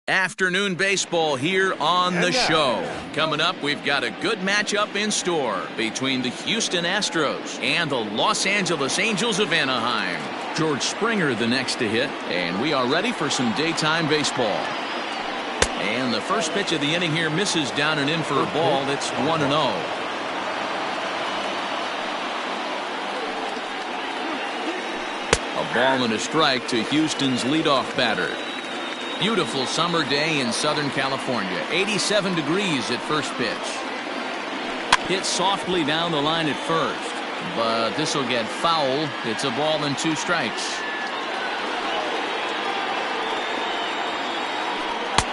Afternoon baseball here on the show. Coming up, we've got a good matchup in store between the Houston Astros and the Los Angeles Angels of Anaheim. George Springer the next to hit, and we are ready for some daytime baseball. And the first pitch of the inning here misses down and in for a ball. It's 1-0. A ball and a strike to Houston's leadoff batter. Beautiful summer day in Southern California. 87 degrees at first pitch. Hit softly down the line at first, but this will get foul. It's a ball and 2 strikes.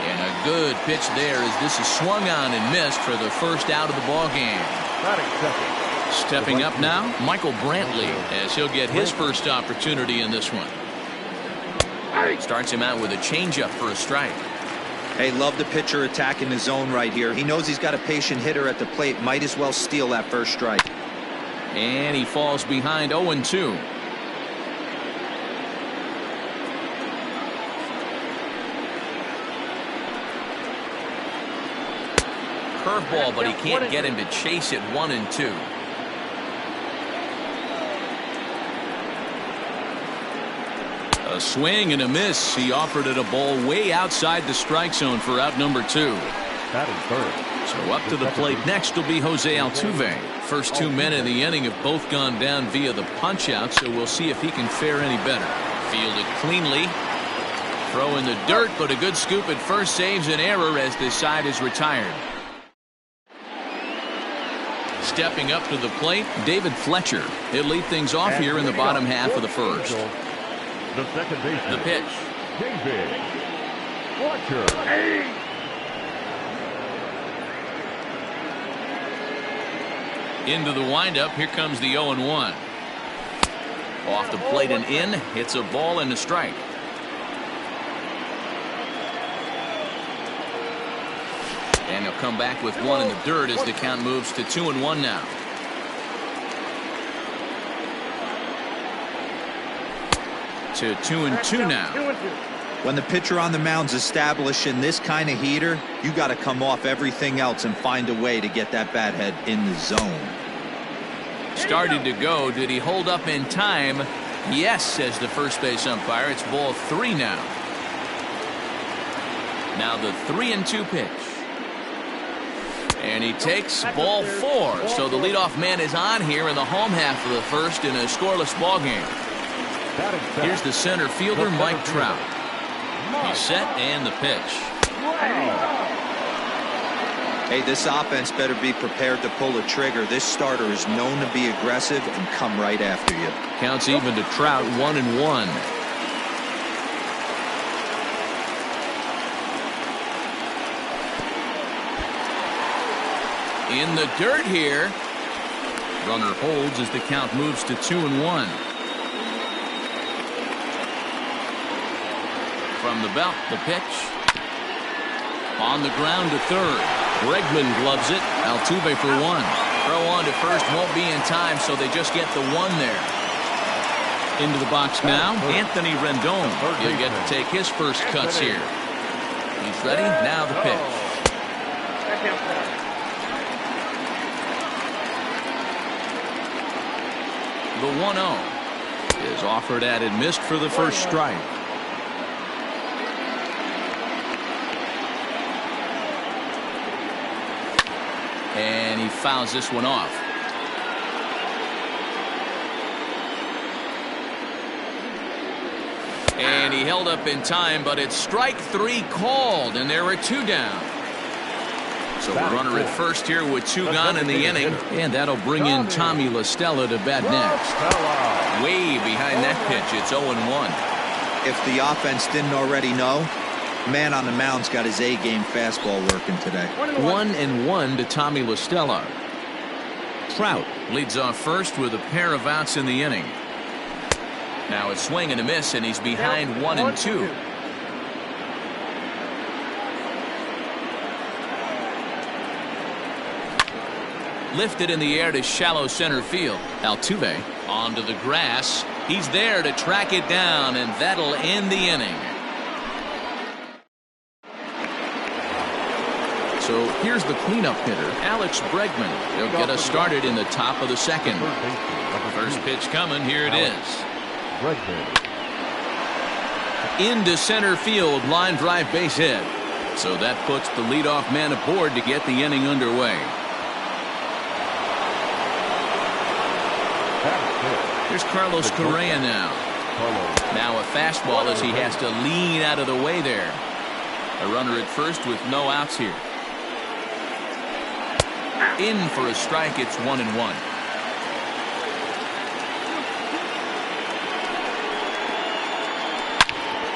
And a good pitch there as this is swung on and missed for the first out of the ball game. Stepping up now, Michael Brantley, as he'll get his first opportunity in this one. Starts him out with a changeup for a strike. Hey, love the pitcher attacking the zone right here. He knows he's got a patient hitter at the plate. Might as well steal that first strike. And he falls behind 0-2. Curveball, but he can't get him to chase it. 1-2. A swing and a miss. He offered it a ball way outside the strike zone for out number 2. That is third. So up to the plate next will be Jose Altuve. First 2 men in the inning have both gone down via the punch out, so we'll see if he can fare any better. Fielded cleanly. Throw in the dirt, but a good scoop at first saves an error as this side is retired. Stepping up to the plate, David Fletcher. He'll lead things off here in the bottom half of the first. The second baseman. The pitch. David Fletcher. Into the windup. Here comes the 0-1. Off the plate and in. Hits a ball and a strike. And he'll come back with one in the dirt as the count moves to 2-1 now. To 2-2 now. When the pitcher on the mound's establishing this kind of heater, you got to come off everything else and find a way to get that bat head in the zone. Started to go. Did he hold up in time? Yes, says the first base umpire. It's ball 3 now. Now the 3-2 pitch. And he takes ball 4. So the leadoff man is on here in the home half of the first in a scoreless ball game. Here's the center fielder, Mike Trout. He's set and the pitch. Hey, this offense better be prepared to pull a trigger. This starter is known to be aggressive and come right after you. Counts even to Trout, 1-1. In the dirt here. Runner holds as the count moves to 2-1. From the belt, the pitch. On the ground to third. Bregman gloves it. Altuve for 1. Throw on to first won't be in time, so they just get the 1 there. Into the box now, Anthony Rendon. He'll get to take his first cuts here. He's ready. Now the pitch. The 1-0 is offered at and missed for the first strike. And he fouls this one off. And he held up in time, but it's strike 3 called, and there are 2 down. So the runner at first here with 2 gone in the inning, and that'll bring in Tommy La Stella to bat next. Way behind that pitch, it's 0-1. If the offense didn't already know, man on the mound's got his A-game fastball working today. 1-1 to Tommy La Stella. Trout leads off first with a pair of outs in the inning. Now it's swing and a miss, and he's behind 1-2. Lifted in the air to shallow center field. Altuve onto the grass. He's there to track it down, and that'll end the inning. So here's the cleanup hitter, Alex Bregman. He'll get us started in the top of the second. First pitch coming. Here it is. Into center field, line drive base hit. So that puts the leadoff man aboard to get the inning underway. Here's Carlos Correa now. Now a fastball as he has to lean out of the way there. A runner at first with no outs here. In for a strike. It's 1-1.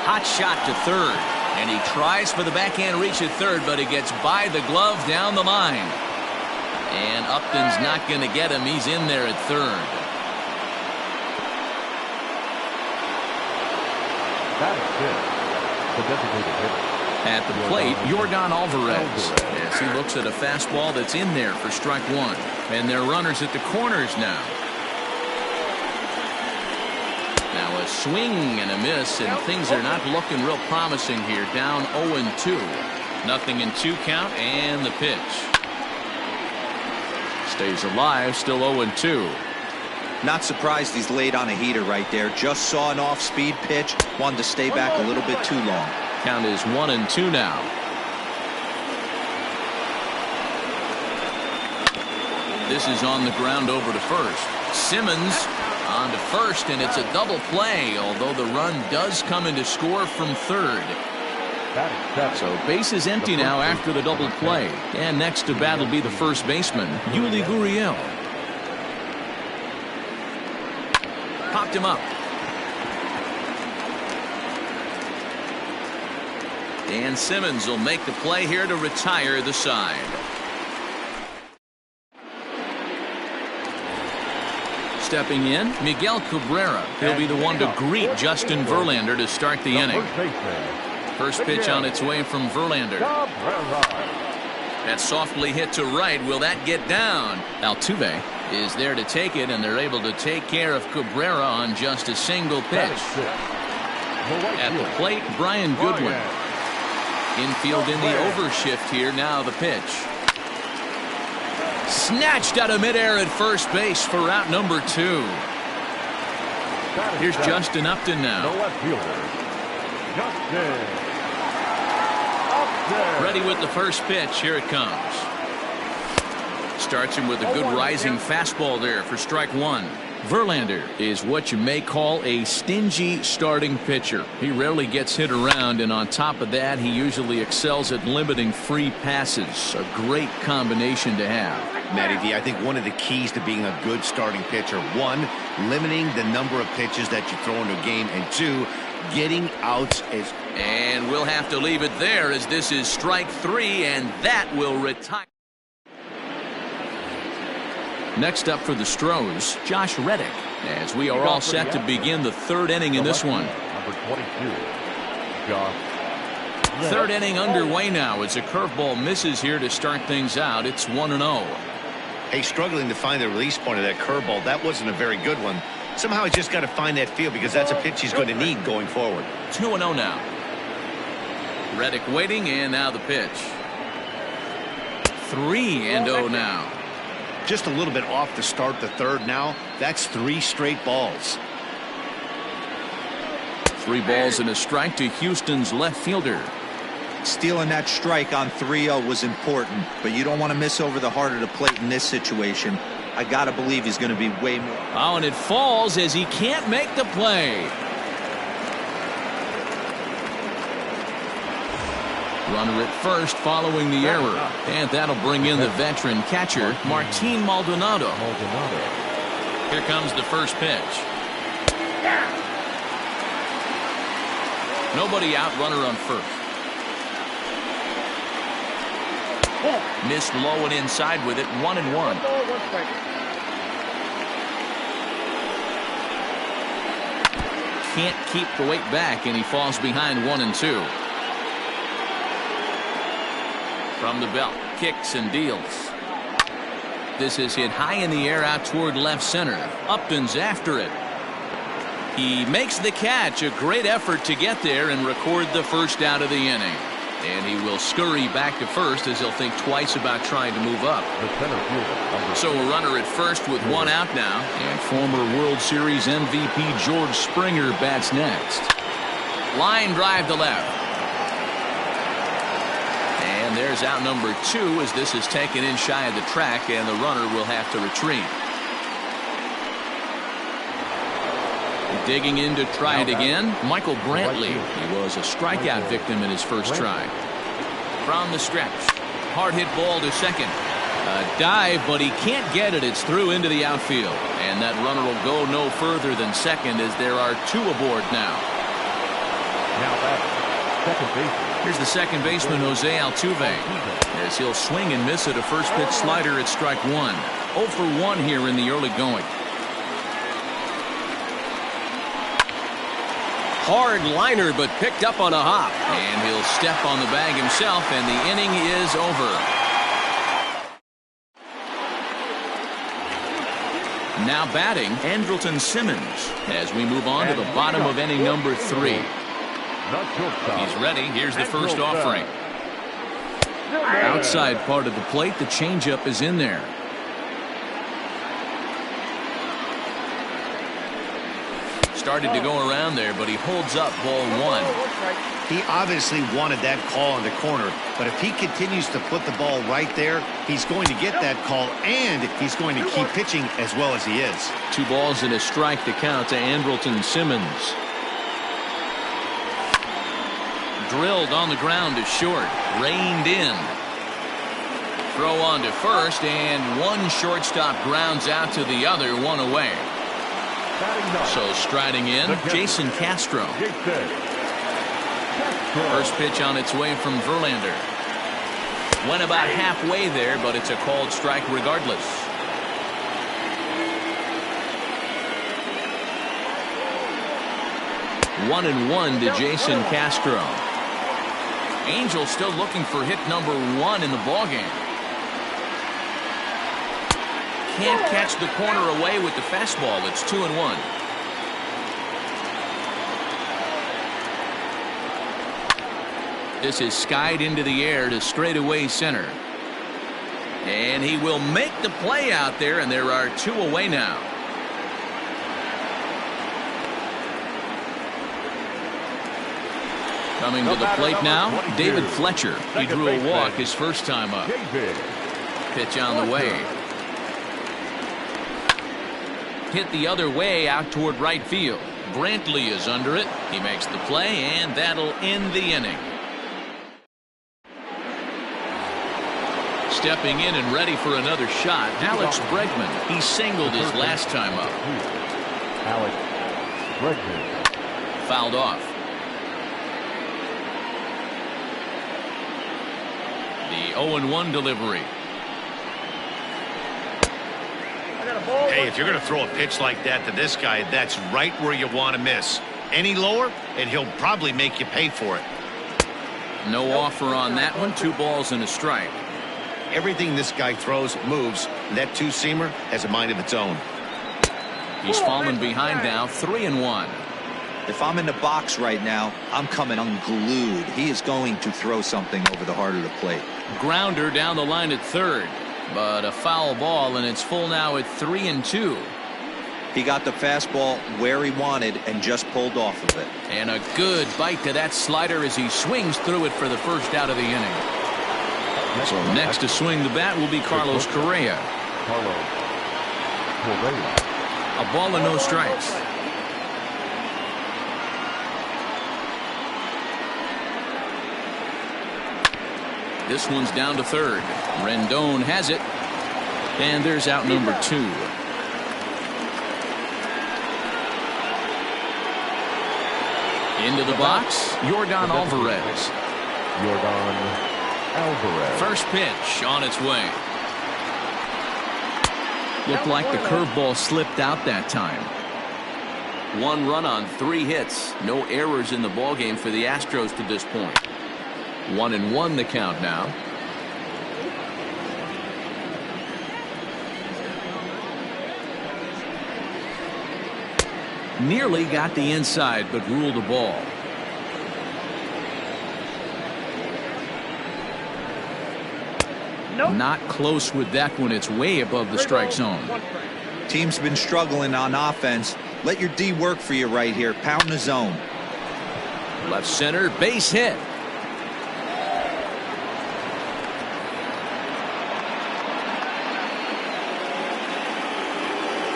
Hot shot to third. And he tries for the backhand reach at third, but it gets by the glove down the line. And Upton's not going to get him. He's in there at third. At the plate, Yordan Alvarez, as he looks at a fastball that's in there for strike one. And they're runners at the corners now. Now a swing and a miss, and things are not looking real promising here. Down 0-2. Nothing in 2 count, and the pitch. Stays alive, still 0-2. Not surprised he's laid on a heater right there. Just saw an off-speed pitch. Wanted to stay back a little bit too long. Count is 1-2 now. This is on the ground over to first. Simmons on to first, and it's a double play, although the run does come in to score from third. So base is empty now after the double play. And next to bat will be the first baseman, Yuli Gurriel. Popped him up. And Simmons will make the play here to retire the side. Stepping in, Miguel Cabrera. He'll be the one to greet Justin Verlander to start the inning. First pitch on its way from Verlander. That softly hit to right. Will that get down? Altuve is there to take it, and they're able to take care of Cabrera on just a single pitch. At the plate, Brian Goodwin. Infield in the overshift here. Now the pitch. Snatched out of midair at first base for out number 2. Here's Justin Upton now. Ready with the first pitch. Here it comes. Starts him with a good rising fastball there for strike one. Verlander is what you may call a stingy starting pitcher. He rarely gets hit around, and on top of that, he usually excels at limiting free passes. A great combination to have. Matty D, I think one of the keys to being a good starting pitcher, one, limiting the number of pitches that you throw into a game, and two, getting outs is. And we'll have to leave it there as this is strike 3, and that will retire. Next up for the Stros, Josh Reddick, as we are all set to begin the third inning in this one. Number 22, Josh. Third inning underway now as a curveball misses here to start things out. It's 1-0. Hey, struggling to find the release point of that curveball. That wasn't a very good one. Somehow he's just got to find that feel because that's a pitch he's going to need going forward. 2-0 now. Reddick waiting, and now the pitch. 3-0 now. Just a little bit off to start the third now. That's 3 straight balls. 3 balls and a strike to Houston's left fielder. Stealing that strike on 3-0 was important, but you don't want to miss over the heart of the plate in this situation. I got to believe he's going to be way more. Oh, and it falls as he can't make the play. Runner at first following the error. And that'll bring in the veteran catcher, Martin Maldonado. Here comes the first pitch. Nobody out, runner on first. Missed low and inside with it, 1-1. Can't keep the weight back, and he falls behind 1-2. From the belt, kicks and deals. This is hit high in the air out toward left center. Upton's after it. He makes the catch. A great effort to get there and record the first out of the inning. And he will scurry back to first as he'll think twice about trying to move up. The center fielder, So a runner at first with one out now. And former World Series MVP George Springer bats next. Line drive to left. And there's out number 2 as this is taken in shy of the track, and the runner will have to retreat. Digging in to try it again, Michael Brantley. He was a strikeout victim in his first try. From the stretch, hard hit ball to second. A dive, but he can't get it. It's through into the outfield. And that runner will go no further than second as there are 2 aboard now. now that's second baseman. Here's the second baseman, Jose Altuve, as he'll swing and miss at a first pitch slider at strike 1. 0 for 1 here in the early going. Hard liner, but picked up on a hop. And he'll step on the bag himself, and the inning is over. Now batting, Andrelton Simmons, as we move on to the bottom of inning number 3. He's ready. Here's the first offering. Outside part of the plate, the changeup is in there. Started to go around there, but he holds up ball 1. He obviously wanted that call in the corner, but if he continues to put the ball right there, he's going to get that call, and he's going to keep pitching as well as he is. 2 balls and a strike to count to Andrelton Simmons. Drilled on the ground to short, reined in. Throw on to first, and one shortstop grounds out to the other, 1 away. So striding in, Jason Castro. First pitch on its way from Verlander. Went about halfway there, but it's a called strike regardless. One and 1 to Jason Castro. Angels still looking for hit number 1 in the ballgame. Can't catch the corner away with the fastball. It's 2 and 1. This is skied into the air to straightaway center. And he will make the play out there, and there are 2 away now. Coming to the plate now, David Fletcher. He drew a walk his first time up. Pitch on the way. Hit the other way out toward right field. Brantley is under it. He makes the play, and that'll end the inning. Stepping in and ready for another shot, Alex Bregman. He singled his last time up. Alex Bregman. Fouled off. The 0-1 delivery. Hey, if you're going to throw a pitch like that to this guy, that's right where you want to miss. Any lower, and he'll probably make you pay for it. No offer on that one. 2 balls and a strike. Everything this guy throws moves, and that 2-seamer has a mind of its own. He's fallen behind now, 3 and 1. If I'm in the box right now, I'm coming unglued. He is going to throw something over the heart of the plate. Grounder down the line at third, but a foul ball, and it's full now at 3 and 2. He got the fastball where he wanted and just pulled off of it. And a good bite to that slider as he swings through it for the first out of the inning. So next to swing the bat will be Carlos Correa. A ball and no strikes. This one's down to third. Rendon has it. And there's out number 2. Into the box, Yordan Alvarez. Yordan Alvarez. First pitch on its way. Looked like the curveball slipped out that time. 1 run on 3 hits. No errors in the ballgame for the Astros to this point. 1 and 1 the count now. Nearly got the inside, but ruled a ball. Not close with that one. It's way above the strike zone. Team's been struggling on offense. Let your D work for you right here. Pound the zone. Left center, base hit.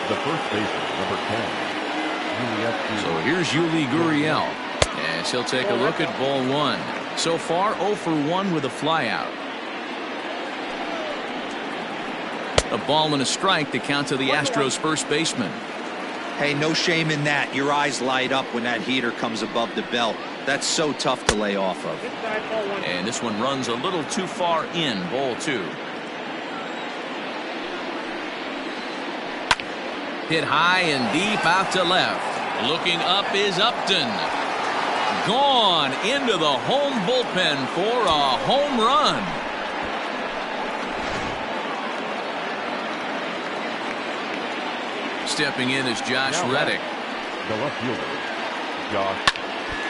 The first baseman, number 10. So here's Yuli Gurriel. As he'll take a look at ball one. So far, 0 for 1 with a flyout. A ball and a strike to count to the Astros first baseman. Hey, no shame in that. Your eyes light up when that heater comes above the belt. That's so tough to lay off of. And this one runs a little too far in, ball 2. Hit high and deep out to left. Looking up is Upton. Gone into the home bullpen for a home run. Stepping in is Josh Reddick. The left fielder, Josh.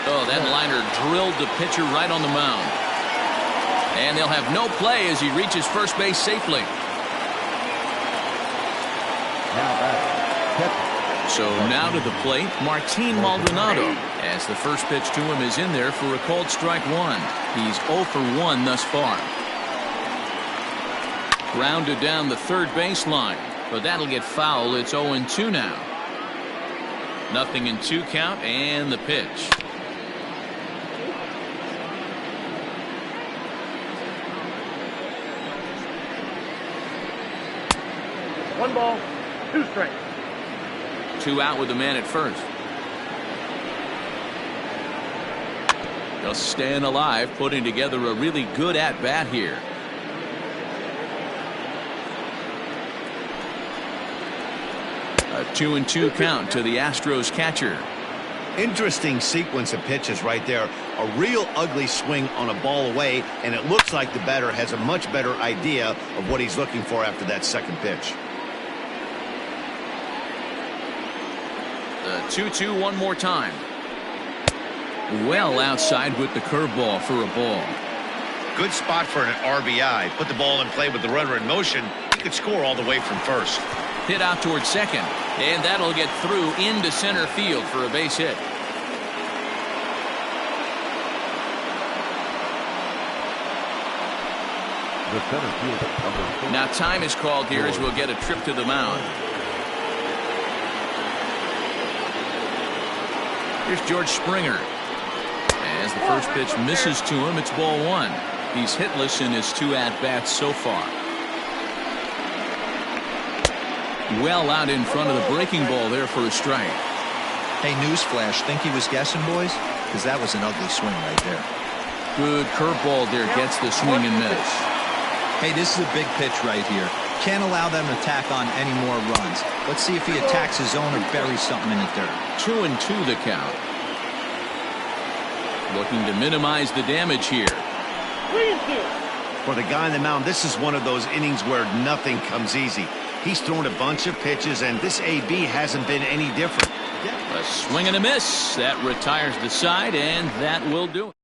Oh, that liner drilled the pitcher right on the mound. And they'll have no play as he reaches first base safely. Now batting. So now to the plate, Martin Maldonado, as the first pitch to him is in there for a called strike one. He's 0 for 1 thus far. Grounded down the third baseline, but that'll get foul. It's 0-2 now. Nothing in 2 count, and the pitch. One ball, 2 strikes. 2 out with the man at first. Just staying alive, putting together a really good at-bat here. A 2-2 count to the Astros catcher. Interesting sequence of pitches right there. A real ugly swing on a ball away, and it looks like the batter has a much better idea of what he's looking for after that second pitch. The 2-2 one more time. Well outside with the curveball for a ball. Good spot for an RBI. Put the ball in play with the runner in motion. He could score all the way from first. Hit out towards second, and that'll get through into center field for a base hit. The center fielder, number 4. Now time is called here as we'll get a trip to the mound. Here's George Springer. As the first pitch misses to him, it's ball 1. He's hitless in his 2 at-bats so far. Well out in front of the breaking ball there for a strike. Hey, newsflash, think he was guessing, boys? Because that was an ugly swing right there. Good curveball there, gets the swing and miss. Hey, this is a big pitch right here. Can't allow them to tack on any more runs. Let's see if he attacks his own or buries something in the dirt. 2-2 the count. Looking to minimize the damage here. 3-2. For the guy on the mound, this is one of those innings where nothing comes easy. He's thrown a bunch of pitches, and this AB hasn't been any different. A swing and a miss. That retires the side, and that will do it.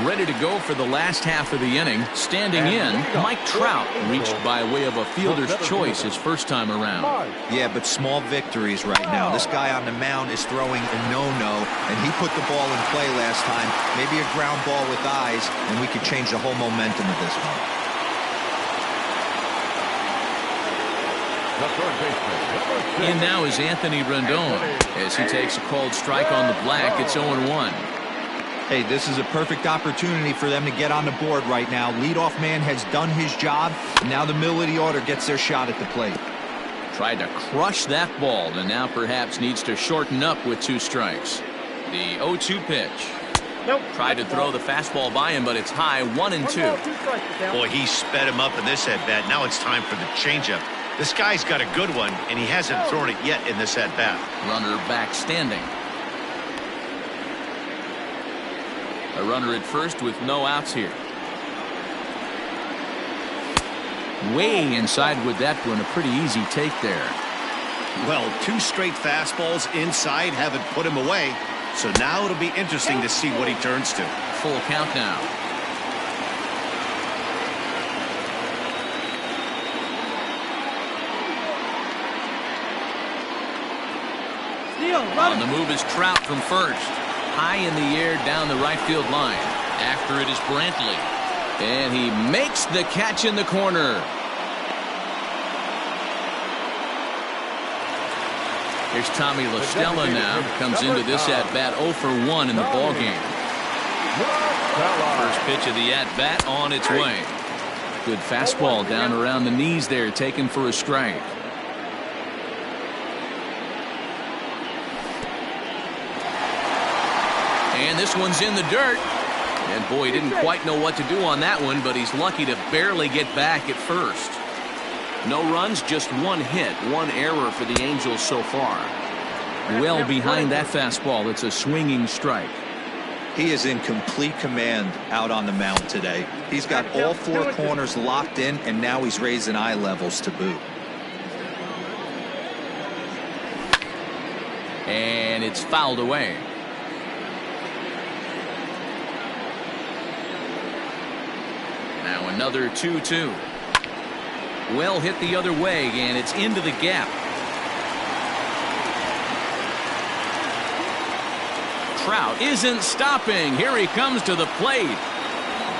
Ready to go for the last half of the inning. Standing in, Mike Trout reached by way of a fielder's choice his first time around. Yeah, but small victories right now. This guy on the mound is throwing a no-no, and he put the ball in play last time. Maybe a ground ball with eyes, and we could change the whole momentum of this one. In now is Anthony Rendon. As he takes a called strike on the black, it's 0-1. Hey, this is a perfect opportunity for them to get on the board right now. Leadoff man has done his job, and now the middle of the order gets their shot at the plate. Tried to crush that ball, and now perhaps needs to shorten up with 2 strikes. The 0-2 pitch. Nope. Tried to throw the fastball by him, but it's high, 1-2. Boy, he sped him up in this at-bat. Now it's time for the changeup. This guy's got a good one, and he hasn't thrown it yet in this at-bat. Runner back standing. A runner at first with no outs here. Way inside with that one. A pretty easy take there. Well, 2 straight fastballs inside haven't put him away. So now it'll be interesting to see what he turns to. Full count now. On the move is Trout from first. High in the air down the right field line. After it is Brantley. And he makes the catch in the corner. Here's Tommy La Stella now. Comes into this at-bat 0 for 1 in the ballgame. First pitch of the at-bat on its way. Good fastball down around the knees there, taken for a strike. And this one's in the dirt. And boy, he didn't quite know what to do on that one, but he's lucky to barely get back at first. No runs, just one hit, one error for the Angels so far. Well behind that fastball. It's a swinging strike. He is in complete command out on the mound today. He's got all four corners locked in, and now he's raising eye levels to boot. And it's fouled away. Now another 2-2. Well hit the other way, and it's into the gap. Trout isn't stopping. Here he comes to the plate.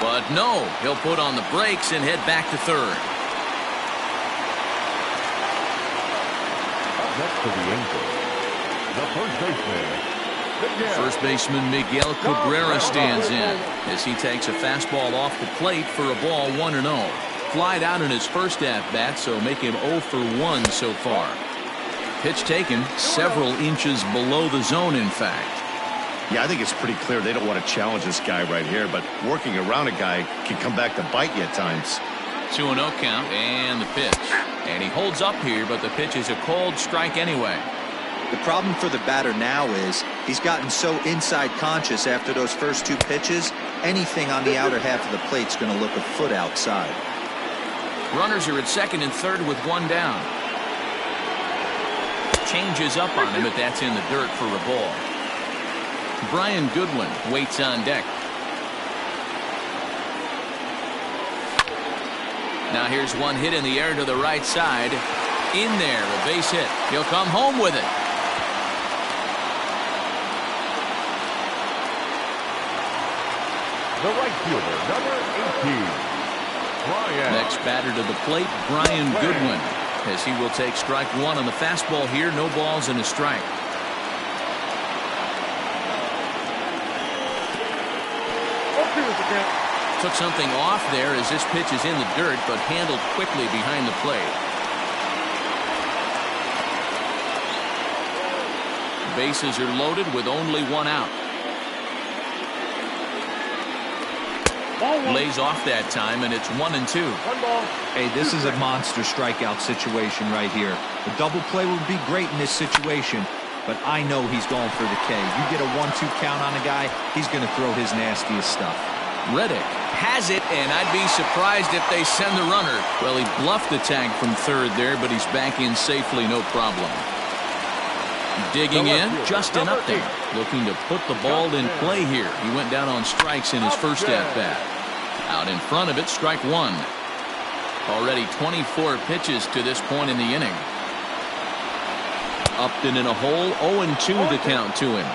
But no, he'll put on the brakes and head back to third. Up next for the Angels, the First baseman Miguel Cabrera stands in as he takes a fastball off the plate for a ball 1-0. Flied out in his first at-bat, so make him 0 for 1 so far. Pitch taken several inches below the zone, in fact. Yeah, I think it's pretty clear they don't want to challenge this guy right here, but working around a guy can come back to bite you at times. 2-0 count and the pitch. And he holds up here, but the pitch is a cold strike anyway. The problem for the batter now is he's gotten so inside conscious after those first two pitches, anything on the outer half of the plate's going to look a foot outside. Runners are at second and third with one down. Changes up on him, but that's in the dirt for a ball. Brian Goodwin waits on deck. Now here's one hit in the air to the right side. In there, a base hit. He'll come home with it. The right fielder, number 18, Brian. Next batter to the plate, Brian Goodwin, as he will take strike one on the fastball here. No balls and a strike. Took something off there as this pitch is in the dirt, but handled quickly behind the plate. Bases are loaded with only one out. Lays off that time, and it's 1-2. Hey, this is a monster strikeout situation right here. A double play would be great in this situation, but I know he's going for the K. You get a 1-2 count on a guy, he's going to throw his nastiest stuff. Reddick has it, and I'd be surprised if they send the runner. Well, he bluffed the tag from third there, but he's back in safely, no problem. Digging in, Justin Upton, looking to put the ball in play here. He went down on strikes in his first at-bat. Out in front of it, strike one. Already 24 pitches to this point in the inning. Upton in a hole, 0-2 the count to him.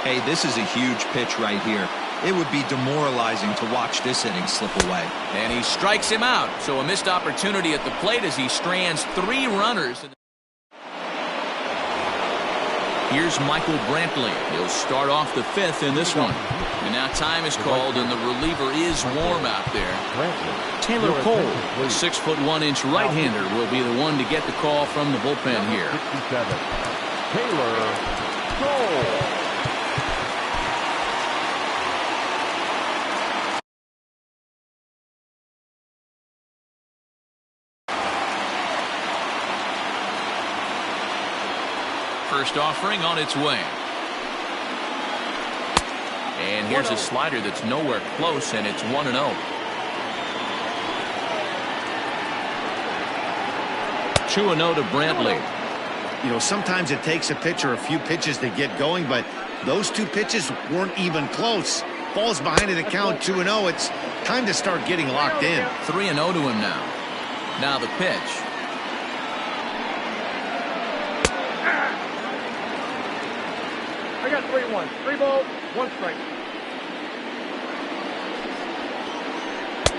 Hey, this is a huge pitch right here. It would be demoralizing to watch this inning slip away. And he strikes him out. So a missed opportunity at the plate as he strands three runners. Here's Michael Brantley. He'll start off the fifth in this one. And now time is called, and the reliever is warm out there. Taylor Cole, a 6'1" right-hander, will be the one to get the call from the bullpen here. Taylor Cole. First offering on its way. And here's a slider that's nowhere close, and it's 1-0. 2-0 to Brantley. You know, sometimes it takes a pitcher a few pitches to get going, but those two pitches weren't even close. Ball's behind in the count, 2-0. It's time to start getting locked in. 3-0 to him now. Now the pitch. 1. 3 balls, 1 strike.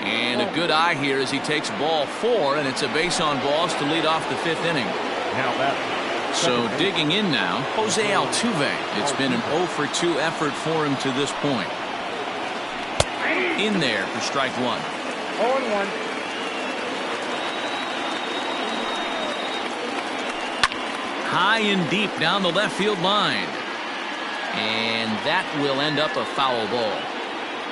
And a good eye here as he takes ball 4, and it's a base on balls to lead off the 5th inning. Now that. So digging in now, Jose Altuve. It's been an 0 for 2 effort for him to this point. In there for strike 1. 0-1. High and deep down the left field line. And that will end up a foul ball.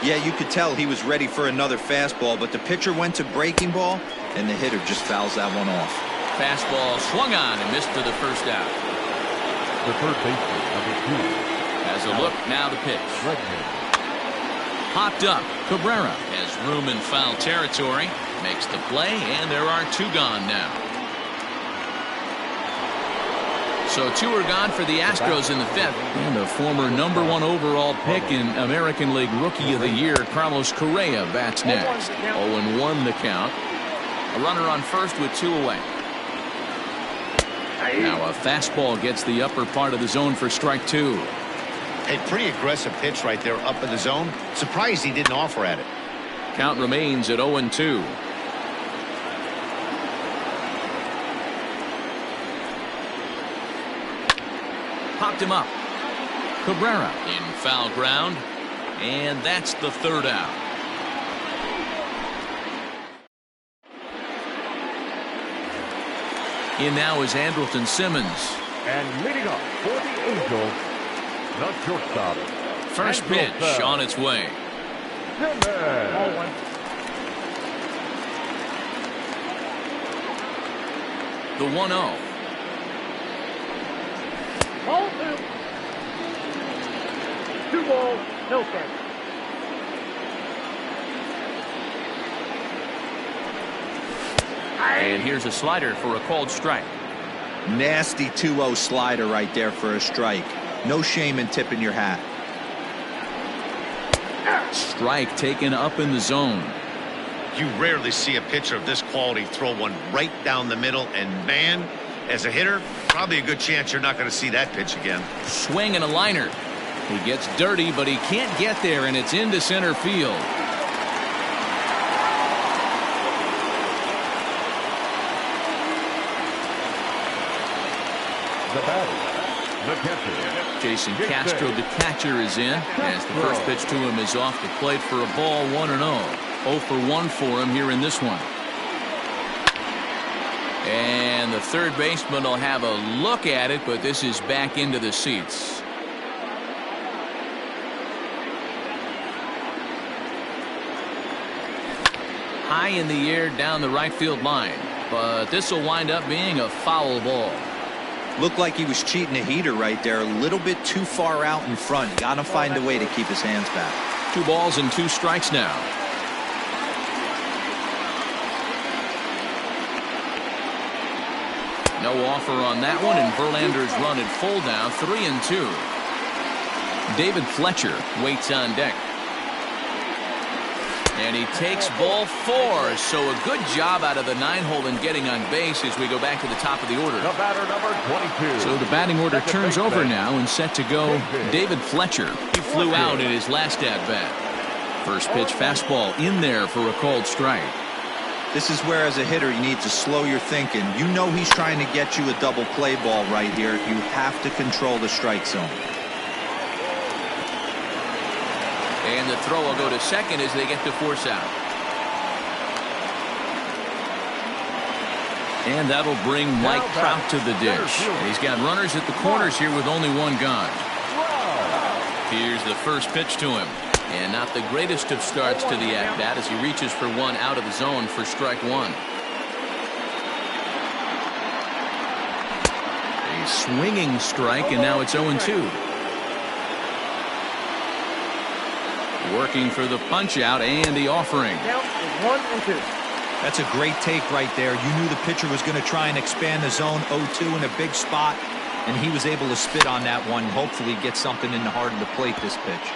Yeah, you could tell he was ready for another fastball, but the pitcher went to breaking ball, and the hitter just fouls that one off. Fastball swung on and missed to the first out. The third baseman, number 2. As a look, now the pitch. Redman. Popped up. Cabrera has room in foul territory. Makes the play, and there are 2 gone now. So 2 are gone for the Astros in the 5th. And a former number 1 overall pick in American League Rookie of the Year, Carlos Correa, bats next. 0-1 the count. A runner on first with 2 away. Now a fastball gets the upper part of the zone for strike 2. A pretty aggressive pitch right there up in the zone. Surprised he didn't offer at it. Count remains at 0-2. Popped him up. Cabrera in foul ground, and that's the 3rd out. In now is Andrelton Simmons. And leading up for the Angels, the shortstop. First pitch on its way. Simmons. 0-1. The 1-0. Ball 2. 2 balls, no strike. And here's a slider for a called strike. Nasty 2-0 slider right there for a strike. No shame in tipping your hat. Strike taken up in the zone. You rarely see a pitcher of this quality throw one right down the middle, and man, as a hitter, probably a good chance you're not going to see that pitch again. Swing and a liner. He gets dirty, but he can't get there, and it's into center field. The batter, the catcher. Jason Castro, the catcher, is in as the first pitch to him is off the plate for a ball. 1-0. 0 for 1 for him here in this one. And the third baseman will have a look at it, but this is back into the seats. High in the air down the right field line, but this will wind up being a foul ball. Looked like he was cheating a heater right there. A little bit too far out in front. Got to find a way to keep his hands back. 2 balls and 2 strikes now. No offer on that one, and Verlander's run at full down. 3-2. David Fletcher waits on deck. And he takes ball 4. So a good job out of the 9-hole in getting on base as we go back to the top of the order. The batter, number 22. So the batting order turns over now, and set to go David Fletcher. He flew out in his last at-bat. First pitch fastball in there for a called strike. This is where, as a hitter, you need to slow your thinking. You know he's trying to get you a double play ball right here. You have to control the strike zone. And the throw will go to second as they get to force out. And that'll bring Mike Trout to the dish. And he's got runners at the corners here with only 1 gone. Here's the first pitch to him. And not the greatest of starts to the at-bat as he reaches for 1 out of the zone for strike 1. A swinging strike, and now it's 0-2. Working for the punch-out and the offering. Count is 1-2. That's a great take right there. You knew the pitcher was going to try and expand the zone. 0-2 in a big spot, and he was able to spit on that one. Hopefully get something in the heart of the plate this pitch.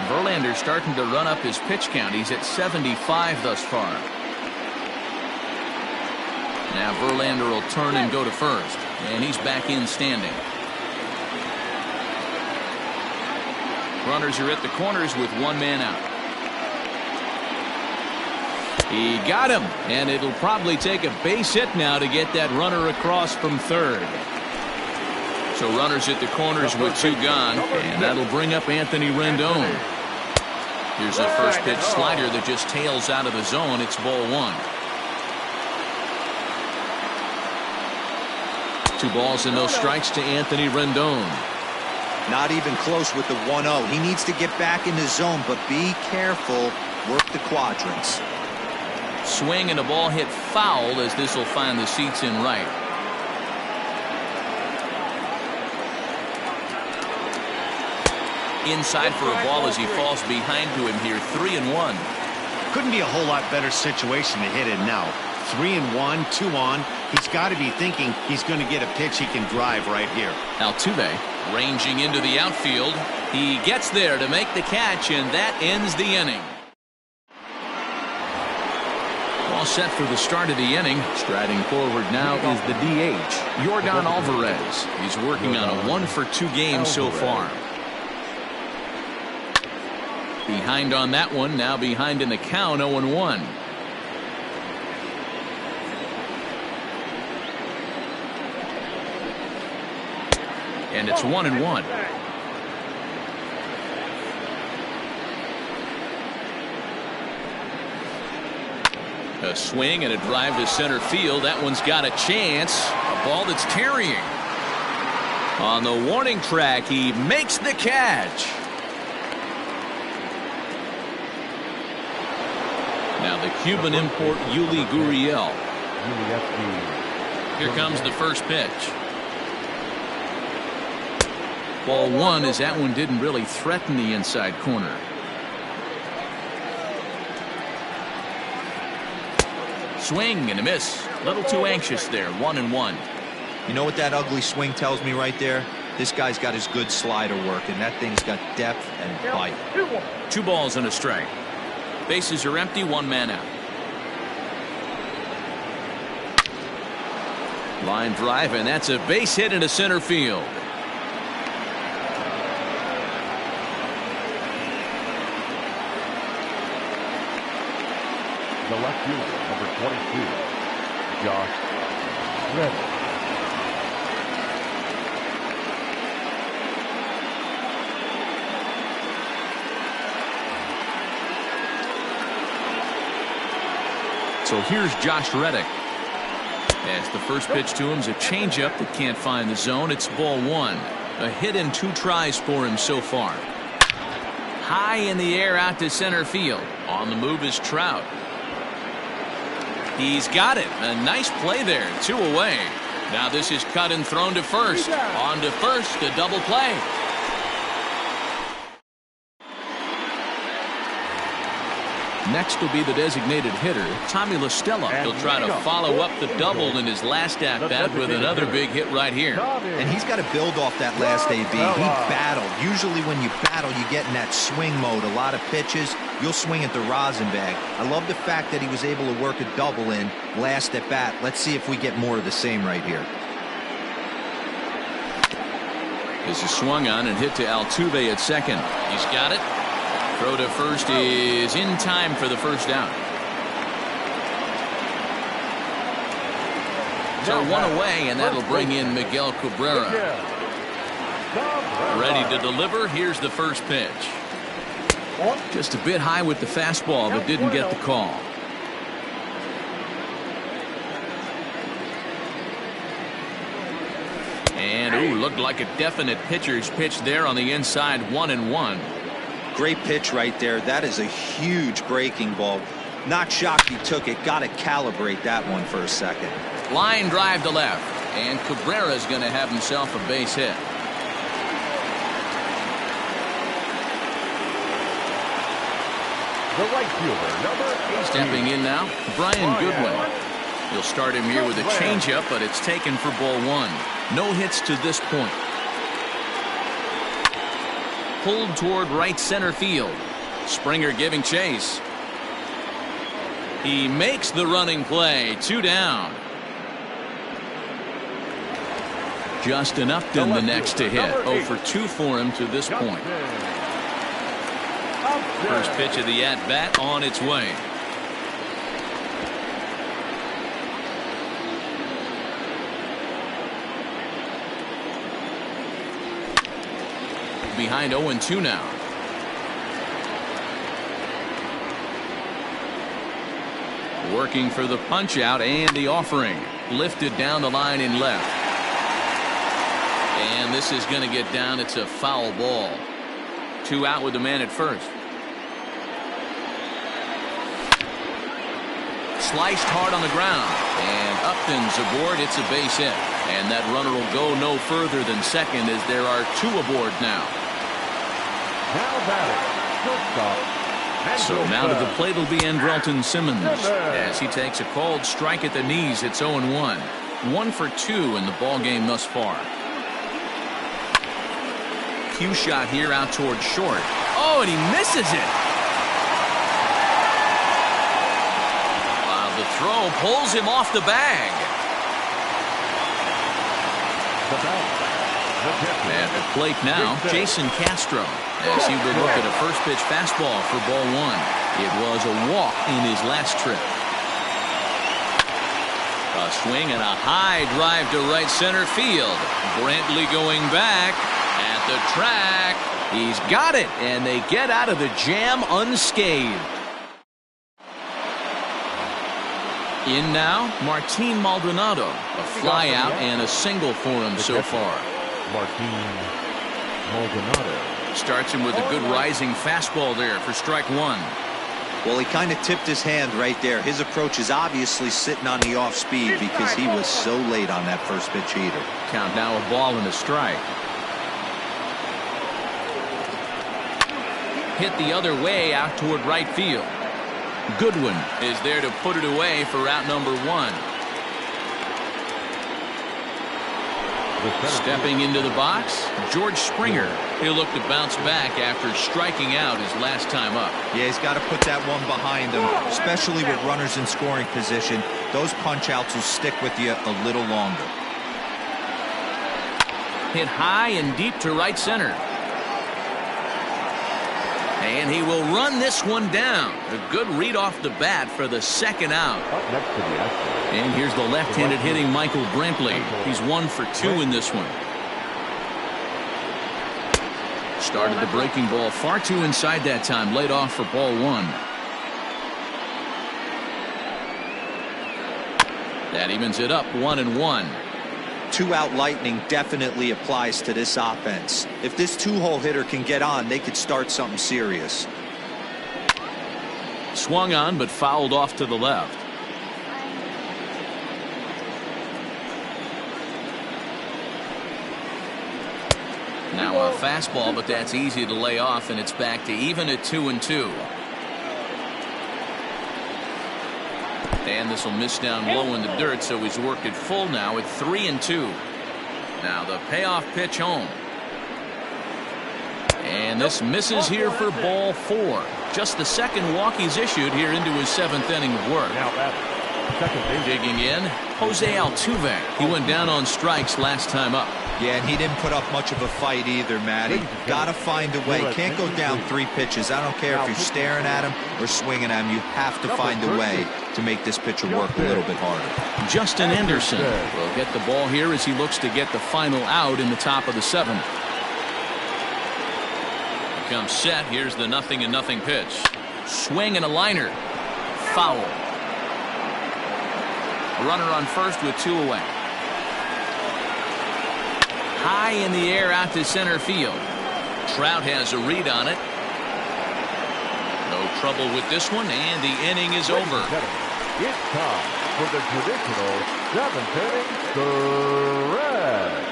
Verlander starting to run up his pitch count. He's at 75 thus far. Now Verlander will turn and go to first, and he's back in standing. Runners are at the corners with one man out. He got him, and it'll probably take a base hit now to get that runner across from third. So runners at the corners with two gone, and that'll bring up Anthony Rendon. Here's a first pitch slider that just tails out of the zone. It's ball one. 2 balls and no strikes to Anthony Rendon. Not even close with the 1-0. He needs to get back in the zone, but be careful. Work the quadrants. Swing and a ball hit foul as this will find the seats in right. Inside for a ball as he falls behind to him here. 3-1. Couldn't be a whole lot better situation to hit it now. 3-1, 2 on. He's got to be thinking he's going to get a pitch he can drive right here. Altuve ranging into the outfield. He gets there to make the catch, and that ends the inning. All set for the start of the inning. Striding forward now is the DH, Yordan Alvarez. He's working on a 1-for-2 game so far. Behind on that one, now behind in the count, 0-1. And it's 1-1. A swing and a drive to center field. That one's got a chance. A ball that's tarrying. On the warning track, he makes the catch. Now the Cuban import Yuli Gurriel. Here comes the first pitch. Ball one, as that one didn't really threaten the inside corner. Swing and a miss. A little too anxious there. 1-1. You know what that ugly swing tells me right there? This guy's got his good slider working. That thing's got depth and bite. 2 balls and a strike. Bases are empty, 1 man out. Line drive, and that's a base hit into center field. The left fielder, number 22, Josh Reddick. So here's Josh Reddick. As the first pitch to him is a changeup that can't find the zone. It's ball one. A hit in 2 tries for him so far. High in the air out to center field. On the move is Trout. He's got it. A nice play there. 2 away. Now this is cut and thrown to first. On to first, a double play. Next will be the designated hitter, Tommy La Stella. He'll try to follow up the double in his last at-bat with another big hit right here. And he's got to build off that last AB. He battled. Usually when you battle, you get in that swing mode. A lot of pitches, you'll swing at the rosin bag. I love the fact that he was able to work a double in last at bat. Let's see if we get more of the same right here. This is swung on and hit to Altuve at second. He's got it. Throw to first is in time for the first out. So 1 away, and that'll bring in Miguel Cabrera. Ready to deliver. Here's the first pitch. Just a bit high with the fastball, but didn't get the call. And ooh, looked like a definite pitcher's pitch there on the inside. 1-1. Great pitch right there. That is a huge breaking ball. Not shocked he took it. Got to calibrate that one for a second. Line drive to left, and Cabrera's going to have himself a base hit. The right fielder, number 18. Stepping in now, Brian Goodwin. He'll start him here with a changeup, but it's taken for ball one. No hits to this point. Pulled toward right center field. Springer giving chase. He makes the running play. 2 down. Justin Upton the next to hit. 0 for 2 for him to this point. First pitch of the at-bat on its way. Behind 0-2 now. Working for the punch out and the offering. Lifted down the line in left. And this is going to get down. It's a foul ball. 2 out with the man at first. Sliced hard on the ground. And Upton's aboard. It's a base hit. And that runner will go no further than second as there are 2 aboard now. Now batting, shortstop. So now to the plate will be Andrelton Simmons as he takes a called strike at the knees. It's 0-1. 1 for 2 in the ball game thus far. Cue shot here out toward short. Oh, and he misses it. Wow, the throw pulls him off the bag. At the plate now, Jason Castro, as he would look at a first pitch fastball for ball 1. It was a walk in his last trip. A swing and a high drive to right center field. Brantley going back at the track. He's got it, and they get out of the jam unscathed. In now, Martin Maldonado, a fly out and a single for him so far. Martin Maldonado starts him with a good rising fastball there for strike 1. Well, he kind of tipped his hand right there. His approach is obviously sitting on the off speed because he was so late on that first pitch heater. Count now a ball and a strike. Hit the other way out toward right field. Goodwin is there to put it away for out number 1. Stepping into the box, George Springer. He'll look to bounce back after striking out his last time up. Yeah, he's got to put that one behind him, especially with runners in scoring position. Those punch outs will stick with you a little longer. Hit high and deep to right center. And he will run this one down. A good read off the bat for the second out. up next to the Astros. And here's the left-handed hitting Michael Brantley. He's 1 for 2 in this one. Started the breaking ball far too inside that time. Laid off for ball 1. That evens it up 1-1. 2-out lightning definitely applies to this offense. If this 2-hole hitter can get on, they could start something serious. Swung on but fouled off to the left. Now a fastball, but that's easy to lay off, and it's back to even at 2-2. And this will miss down low in the dirt, so he's worked it full now at 3-2. Now the payoff pitch home. And this misses here for ball 4. Just the second walk he's issued here into his 7th inning of work. Now batting, second base. Digging in, Jose Altuve. He went down on strikes last time up. Yeah, and he didn't put up much of a fight either, Matty. Got to find a way. Can't go down 3 pitches. I don't care if you're staring at him or swinging at him. You have to find a way to make this pitcher work a little bit harder. Justin Anderson will get the ball here as he looks to get the final out in the top of the 7th. Comes set. Here's the 0-0 pitch. Swing and a liner. Foul. A runner on first with 2 away. High in the air out to center field. Trout has a read on it. No trouble with this one, and the inning is over. It's time for the traditional 7th inning stretch.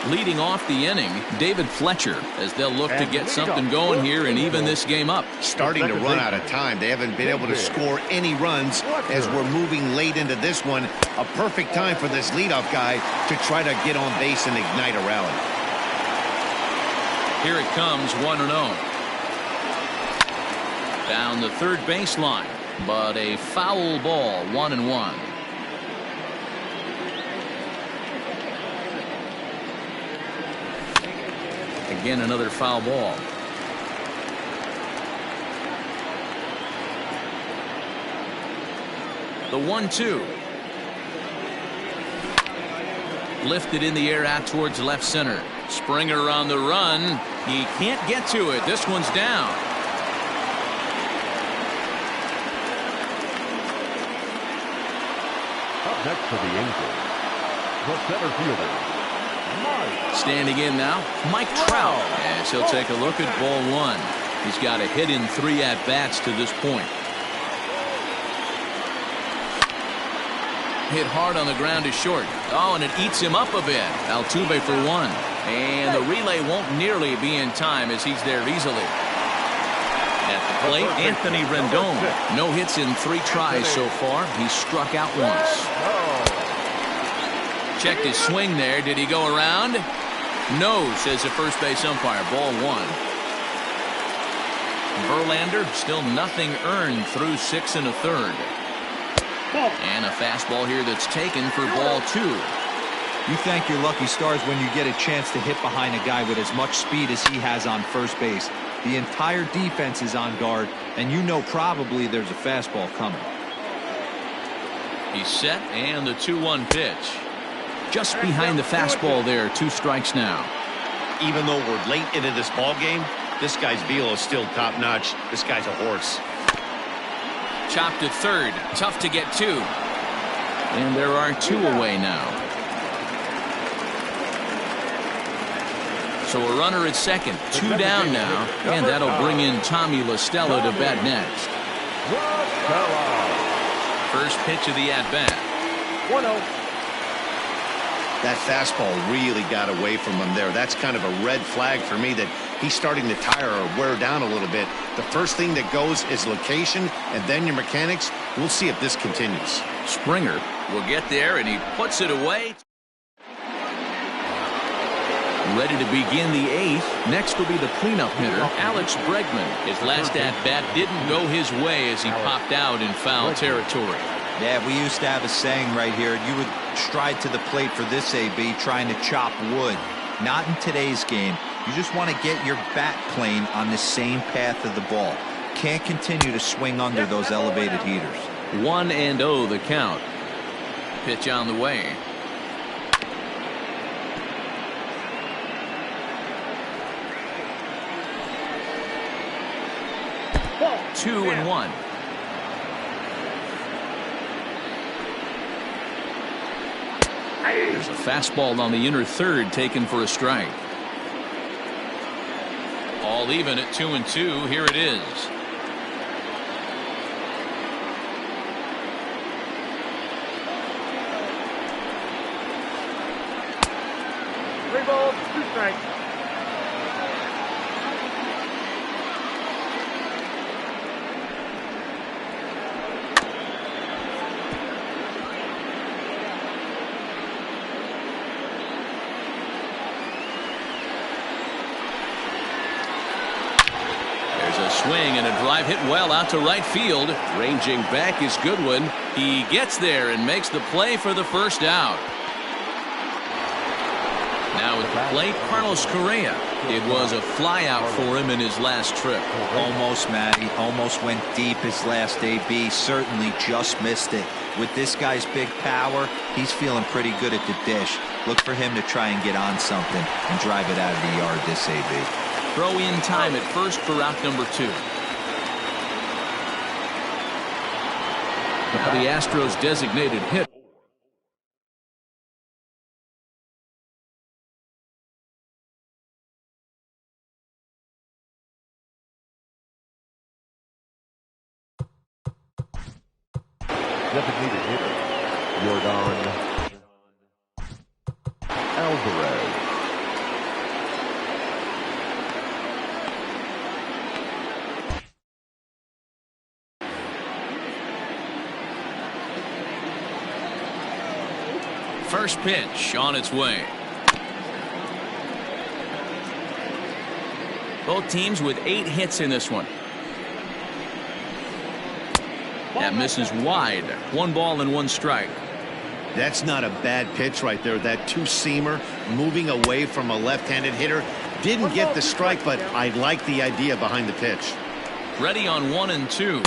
Leading off the inning, David Fletcher, as they'll look to get something going here and even this game up. Starting to run out of time. They haven't been able to score any runs as we're moving late into this one. A perfect time for this leadoff guy to try to get on base and ignite a rally. Here it comes, 1-0. Down the third baseline, but a foul ball, 1-1. Again, another foul ball. The 1-2. Lifted in the air out towards left center. Springer on the run. He can't get to it. This one's down. Up next for the Angels, the center fielder, Mike. Standing in now, Mike Trout. As he'll take a look at ball one. He's got a hit in 3 at-bats to this point. Hit hard on the ground to short. Oh, and it eats him up a bit. Altuve for 1. And the relay won't nearly be in time as he's there easily. At the plate, Anthony Rendon. No hits in 3 tries so far. He's struck out once. Checked his swing there. Did he go around? No, says the first base umpire. Ball 1. Verlander still nothing earned through 6 1/3. And a fastball here that's taken for ball 2. You thank your lucky stars when you get a chance to hit behind a guy with as much speed as he has on first base. The entire defense is on guard, and you know probably there's a fastball coming. He's set, and the 2-1 pitch. Just behind the fastball there. 2 strikes now. Even though we're late into this ball game, this guy's velo is still top-notch. This guy's a horse. Chopped to third. Tough to get to. And there are 2 away now. So a runner at second. 2 down now. And that'll bring in Tommy La Stella to bat next. First pitch of the at-bat. 1-0. That fastball really got away from him there. That's kind of a red flag for me that he's starting to tire or wear down a little bit. The first thing that goes is location and then your mechanics. We'll see if this continues. Springer will get there, and he puts it away. Ready to begin the 8th. Next will be the cleanup hitter, Alex Bregman. His last at-bat didn't go his way as he popped out in foul territory. Yeah, we used to have a saying right here. You would stride to the plate for this AB trying to chop wood. Not in today's game. You just want to get your bat plane on the same path of the ball. Can't continue to swing under those elevated heaters. 1-0 the count. Pitch on the way. Ball. 2-1. There's a fastball on the inner third taken for a strike. All even at 2-2. Here it is. 3 balls, 2 strikes. Swing and a drive hit well out to right field. Ranging back is Goodwin. He gets there and makes the play for the first out. Now at the plate, Carlos Correa. It was a flyout for him in his last trip. Almost, Matty. Almost went deep his last AB. Certainly just missed it. With this guy's big power, he's feeling pretty good at the dish. Look for him to try and get on something and drive it out of the yard this AB. Throw in time at first for out number 2. Now the Astros designated hit. Designated hitter, Yordan Alvarez. First pitch on its way. Both teams with 8 hits in this one. That misses wide. 1 ball and 1 strike. That's not a bad pitch right there. That 2-seamer moving away from a left-handed hitter. Didn't get the strike, but I like the idea behind the pitch. Ready on 1 and 2.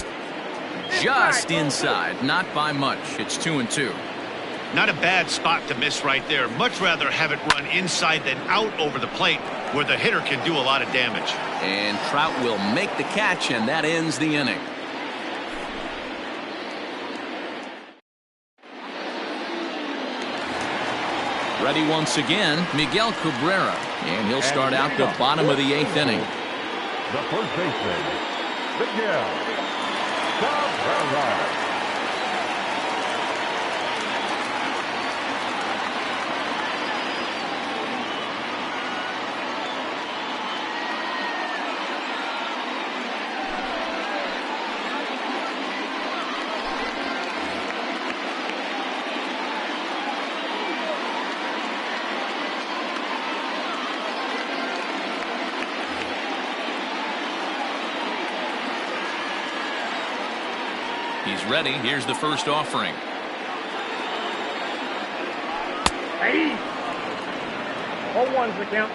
Just inside, not by much. It's 2 and 2. Not a bad spot to miss right there. Much rather have it run inside than out over the plate, where the hitter can do a lot of damage. And Trout will make the catch, and that ends the inning. Ready once again, Miguel Cabrera, and he'll start out the bottom of the 8th inning. The first baseman, Miguel Cabrera. He's ready. Here's the first offering. Hey! 0-1's the count.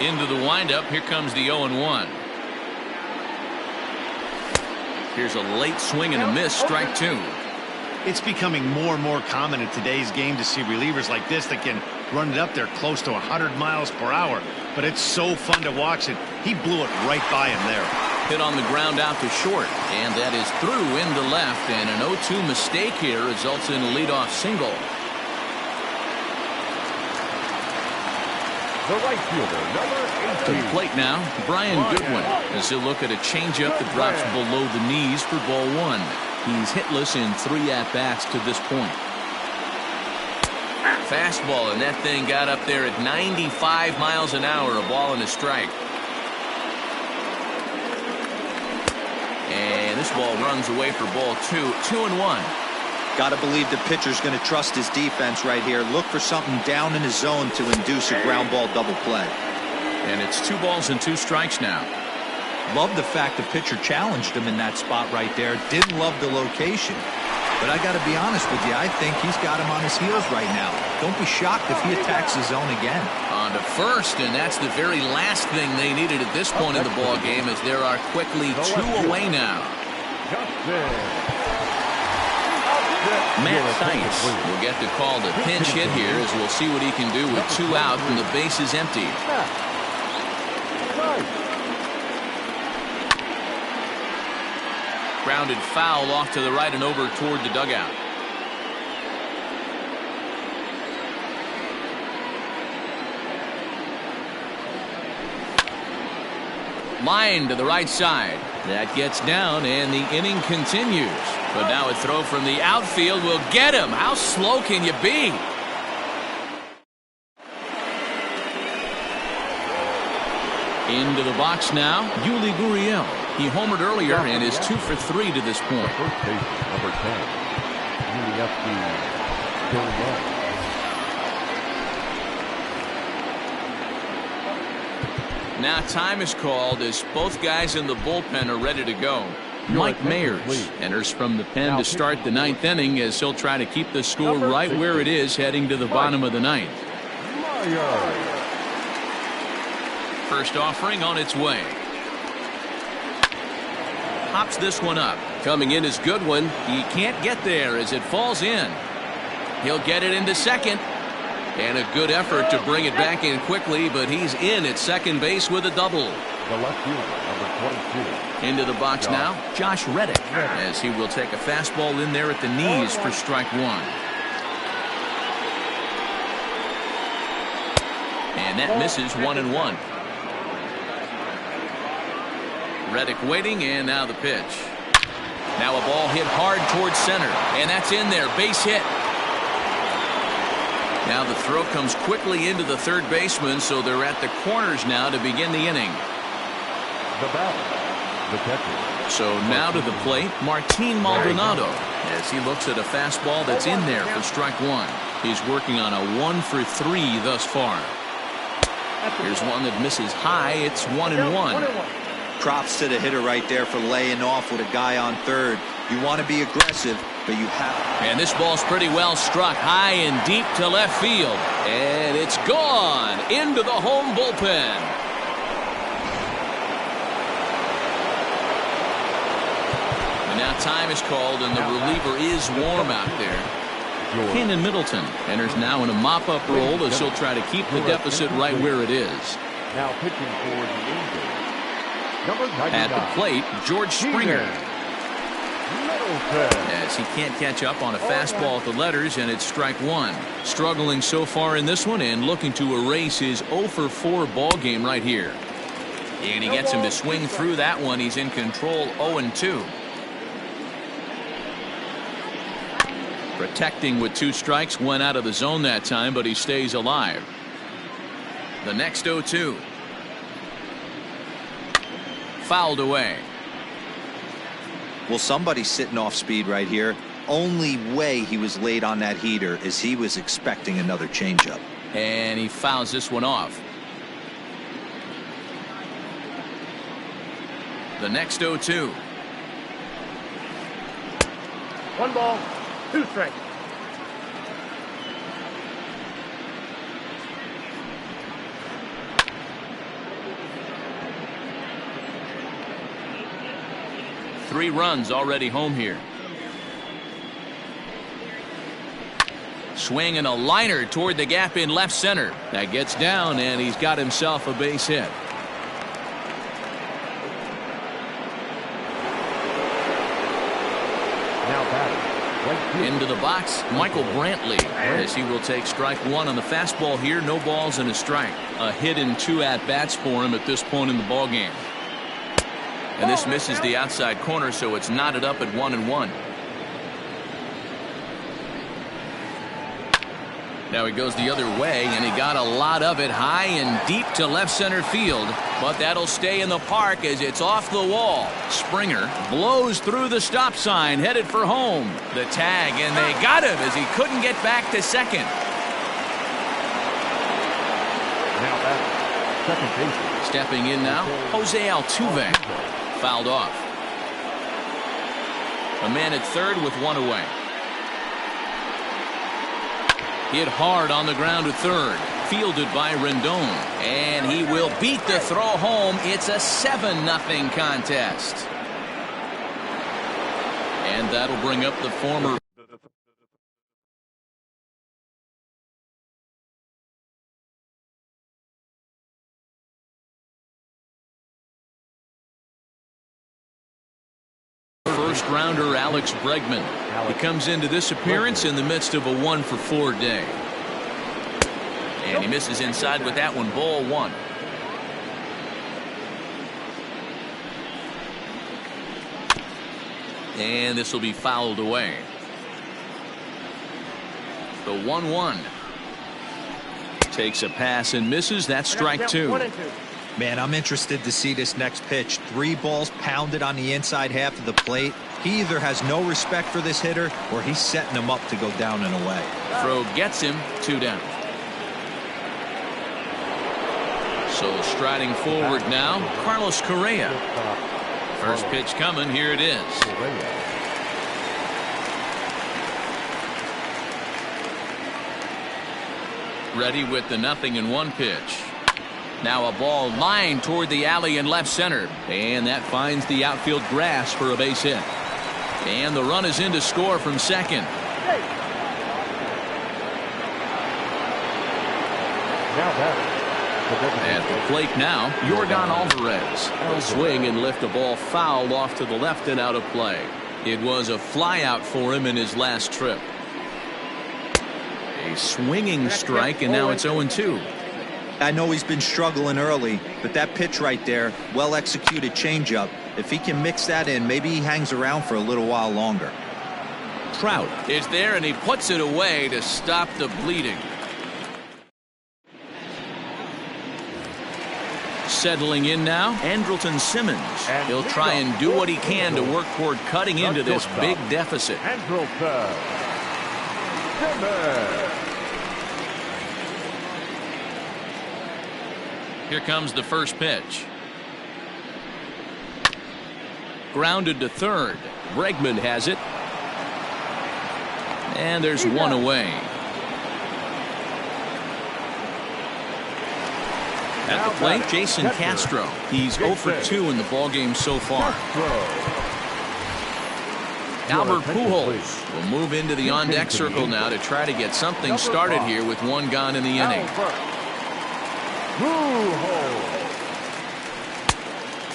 Into the windup. Here comes the 0-1. Here's a late swing and a miss. Strike 2. It's becoming more and more common in today's game to see relievers like this that can run it up there close to 100 miles per hour. But it's so fun to watch it. He blew it right by him there. Hit on the ground out to short, and that is through into left, and an 0-2 mistake here results in a leadoff single. The right fielder, number To 18. the plate now, Brian Goodwin, as he'll look at a changeup that drops below the knees for ball 1. He's hitless in 3 at-bats to this point. Fastball, and that thing got up there at 95 miles an hour, a ball and a strike. And this ball runs away for ball 2. 2-1. Got to believe the pitcher's going to trust his defense right here. Look for something down in his zone to induce a ground ball double play. And it's 2 balls and 2 strikes now. Love the fact the pitcher challenged him in that spot right there. Didn't love the location. But I got to be honest with you, I think he's got him on his heels right now. Don't be shocked if he attacks his zone again. On to first, and that's the very last thing they needed at this point in the ball game, as there are quickly 2 away now. Matt Theis will get the call to pinch hit here, as we'll see what he can do with 2 out and the base is empty. Grounded foul off to the right and over toward the dugout. Line to the right side. That gets down, and the inning continues. But now a throw from the outfield will get him. How slow can you be? Into the box now, Yuli Gurriel. He homered earlier and is 2 for 3 to this point. First baseman, number 10. Moving up the third line. Now time is called as both guys in the bullpen are ready to go. Mike Mayers enters from the pen to start the 9th inning, as he'll try to keep the score right where it is heading to the bottom of the 9th. First offering on its way. Pops this one up. Coming in is Goodwin. He can't get there as it falls in. He'll get it into second. And a good effort to bring it back in quickly, but he's in at second base with a double. The left fielder, number 22. Into the box now, Josh Reddick, as he will take a fastball in there at the knees for strike 1. And that misses 1-1. Reddick waiting, and now the pitch. Now a ball hit hard towards center, and that's in there, base hit. Now the throw comes quickly into the third baseman, so they're at the corners now to begin the inning. The batter, the catcher. So now to the plate, Martin Maldonado, as he looks at a fastball that's in there for strike 1. He's working on a 1 for 3 thus far. Here's one that misses high. It's 1-1. Props to the hitter right there for laying off with a guy on third. You want to be aggressive. but you have. And this ball's pretty well struck high and deep to left field. And it's gone into the home bullpen. And now time is called, and the reliever is warm out there. Kenan Middleton enters now in a mop-up role as he'll try to keep the deficit right where it is. Now pitching for the Angels, number 99. At the plate, George Springer. Middleton. As he can't catch up on a fastball at the letters, and it's strike one. Struggling so far in this one and looking to erase his 0 for 4 ball game right here. And he gets him to swing through that one. He's in control, 0-2. Protecting with 2 strikes, went out of the zone that time, but he stays alive. The next 0-2. Fouled away. Well, somebody's sitting off speed right here. Only way he was late on that heater is he was expecting another changeup. And he fouls this one off. The next 0-2. 1 ball, 2 strikes. Three runs already home here. Swing and a liner toward the gap in left center. That gets down, and he's got himself a base hit. Now batting, right field. Into the box, Michael Brantley, as he will take strike one on the fastball here. No balls and a strike. A hit and 2 at-bats for him at this point in the ballgame. And this misses the outside corner, so it's knotted up at 1-1. Now he goes the other way, and he got a lot of it high and deep to left center field. But that'll stay in the park as it's off the wall. Springer blows through the stop sign, headed for home. The tag, and they got him as he couldn't get back to second. Now batting, second baseman. Stepping in now, Jose Altuve. Fouled off. A man at third with 1 away. Hit hard on the ground at third. Fielded by Rendon. And he will beat the throw home. It's a 7-0 contest. And that'll bring up the former first-rounder Alex Bregman. He comes into this appearance in the midst of a 1 for 4 day. And he misses inside with that one, ball 1. And this will be fouled away. The 1-1. Takes a pass and misses. That's strike 2. 1 and 2. Man, I'm interested to see this next pitch. 3 balls pounded on the inside half of the plate. He either has no respect for this hitter or he's setting him up to go down and away. Throw gets him, 2 down. So striding forward now, Carlos Correa. First pitch coming, here it is. Ready with the 0-1 pitch. Now a ball lined toward the alley in left center. And that finds the outfield grass for a base hit. And the run is in to score from second. Now batting. At the plate now, Yordan Alvarez. He'll swing and lift a ball foul off to the left and out of play. It was a flyout for him in his last trip. A swinging strike, and now it's 0-2. I know he's been struggling early, but that pitch right there, well-executed changeup, if he can mix that in, maybe he hangs around for a little while longer. Trout is there, and he puts it away to stop the bleeding. Settling in now, Andrelton Simmons. He'll try and do what he can to work toward cutting into this big deficit. Andrelton Simmons. Here comes the first pitch. Grounded to third. Bregman has it. And there's one away. At the plate, Jason Castro. He's 0 for 2 in the ballgame so far. Albert Pujols will move into the on-deck circle now to try to get something started here with one gone in the inning.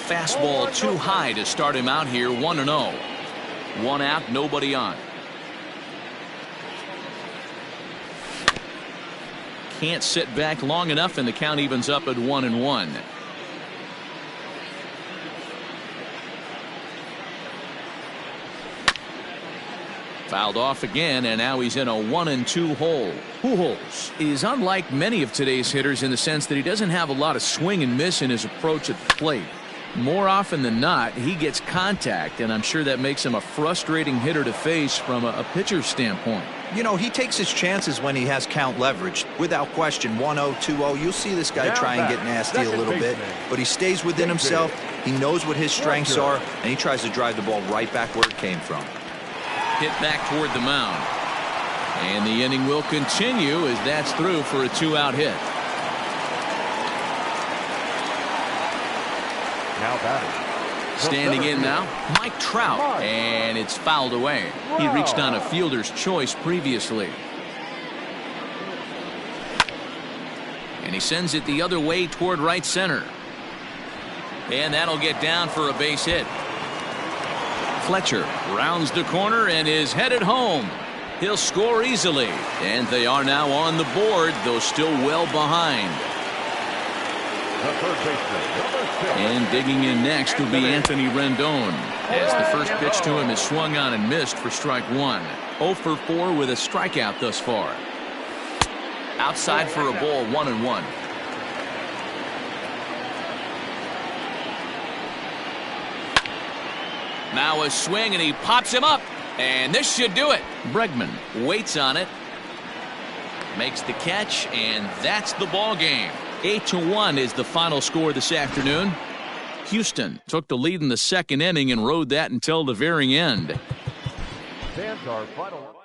Fastball too high to start him out here, 1-0. One out, nobody on. Can't sit back long enough, and the count evens up at 1-1. Fouled off again, and now he's in a 1-2 hole. Pujols is unlike many of today's hitters in the sense that he doesn't have a lot of swing and miss in his approach at the plate. More often than not, he gets contact, and I'm sure that makes him a frustrating hitter to face from a pitcher's standpoint. You know, he takes his chances when he has count leverage. Without question, 1-0, 2-0, you'll see this guy try and get nasty a little bit, but he stays within himself. He knows what his strengths are, and he tries to drive the ball right back where it came from. Hit back toward the mound. And the inning will continue as that's through for a 2-out hit. Now batting. Standing in now, Mike Trout, and it's fouled away. He reached on a fielder's choice previously. And he sends it the other way toward right center. And that'll get down for a base hit. Fletcher rounds the corner and is headed home. He'll score easily, and they are now on the board, though still well behind. And digging in next will be Anthony Rendon, as the first pitch to him is swung on and missed for strike one. 0 for 4 with a strikeout thus far. Outside for a ball, 1-1. Now a swing, and he pops him up, and this should do it. Bregman waits on it, makes the catch, and that's the ball game. 8-1 is the final score this afternoon. Houston took the lead in the second inning and rode that until the very end. Stands our final.